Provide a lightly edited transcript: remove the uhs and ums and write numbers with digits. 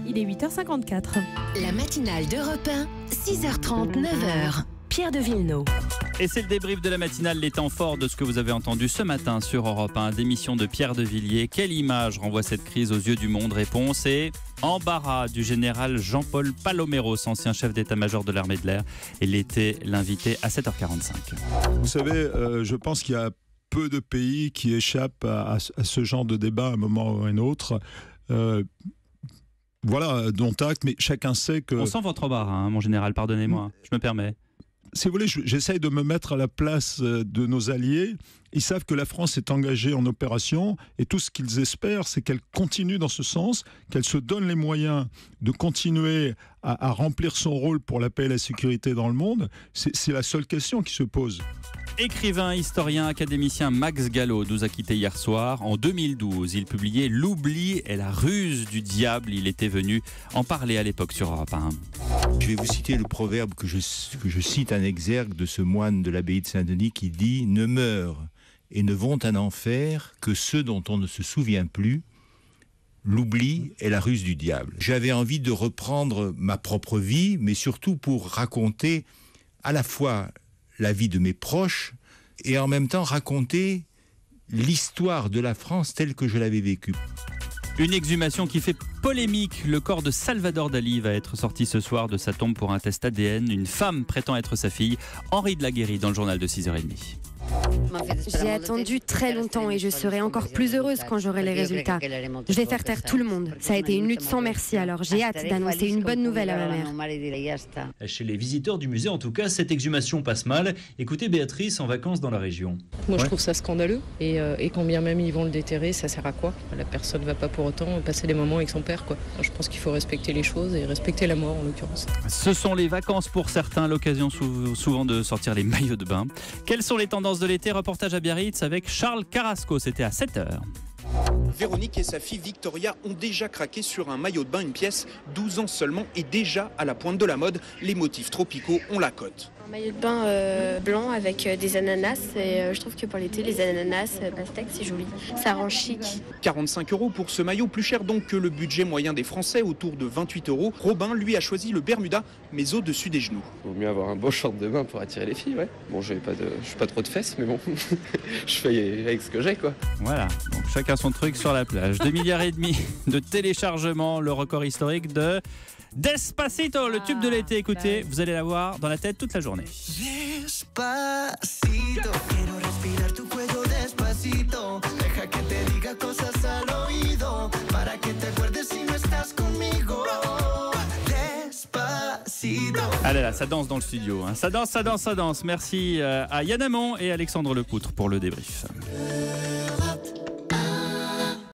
il est 8h54. La matinale d'Europe 1, 6h30, 9h. Pierre de Villeneuve. Et c'est le débrief de la matinale, les temps forts de ce que vous avez entendu ce matin sur Europe 1, d'émission de Pierre de Villiers. Quelle image renvoie cette crise aux yeux du monde? Réponse et embarras du général Jean-Paul Paloméros, ancien chef d'état-major de l'armée de l'air. Il était l'invité à 7h45. Vous savez, je pense qu'il y a peu de pays qui échappent à ce genre de débat à un moment ou à un autre. Voilà, dont acte, mais chacun sait que... On sent votre embarras, hein, mon général, pardonnez-moi, je me permets. Si vous voulez, j'essaye de me mettre à la place de nos alliés. Ils savent que la France est engagée en opération et tout ce qu'ils espèrent, c'est qu'elle continue dans ce sens, qu'elle se donne les moyens de continuer à remplir son rôle pour la paix et la sécurité dans le monde. C'est la seule question qui se pose. Écrivain, historien, académicien Max Gallo nous a quittés hier soir. En 2012, il publiait L'oubli et la ruse du diable. Il était venu en parler à l'époque sur Europe 1. Je vais vous citer le proverbe que je cite en exergue de ce moine de l'abbaye de Saint-Denis qui dit « Ne meurent et ne vont en enfer que ceux dont on ne se souvient plus. L'oubli est la ruse du diable. » J'avais envie de reprendre ma propre vie, mais surtout pour raconter à la fois la vie de mes proches et en même temps raconter l'histoire de la France telle que je l'avais vécue. Une exhumation qui fait polémique. Le corps de Salvador Dali va être sorti ce soir de sa tombe pour un test ADN. Une femme prétend être sa fille. Henri de la Guérie dans le journal de 6h30. J'ai attendu très longtemps et je serai encore plus heureuse quand j'aurai les résultats. Je vais faire taire tout le monde. Ça a été une lutte sans merci, alors j'ai hâte d'annoncer une bonne nouvelle à ma mère. Chez les visiteurs du musée, en tout cas, cette exhumation passe mal. Écoutez Béatrice en vacances dans la région. Moi, je trouve ça scandaleux. Et quand bien même ils vont le déterrer, ça sert à quoi? La personne ne va pas pour autant passer des moments avec son père, quoi. Je pense qu'il faut respecter les choses et respecter la mort, en l'occurrence. Ce sont les vacances pour certains, l'occasion souvent de sortir les maillots de bain. Quelles sont les tendances de l'été? Reportage à Biarritz avec Charles Carrasco, c'était à 7h. Véronique et sa fille Victoria ont déjà craqué sur un maillot de bain, une pièce 12 ans seulement et déjà à la pointe de la mode. Les motifs tropicaux ont la cote. Un maillot de bain blanc avec des ananas et je trouve que pour l'été, les ananas pastèque, c'est joli. Ça rend chic. 45 € pour ce maillot, plus cher donc que le budget moyen des Français, autour de 28 €. Robin, lui, a choisi le Bermuda, mais au-dessus des genoux. Il vaut mieux avoir un beau short de bain pour attirer les filles, ouais. Bon, je suis pas trop de fesses, mais bon, je fais avec ce que j'ai, quoi. Voilà, donc chacun son truc sur la plage. 2,5 milliards de téléchargements, le record historique de Despacito, le tube de l'été. Écoutez, vous allez l'avoir dans la tête toute la journée. Despacito, quiero respirar tu cuello despacito, deja que te diga cosas al oído, para que te acuerdes si no estás conmigo. Despacito. Allez là, ça danse dans le studio, hein. Ça danse. Merci à Yann Amont et Alexandre Lepoutre pour le débrief.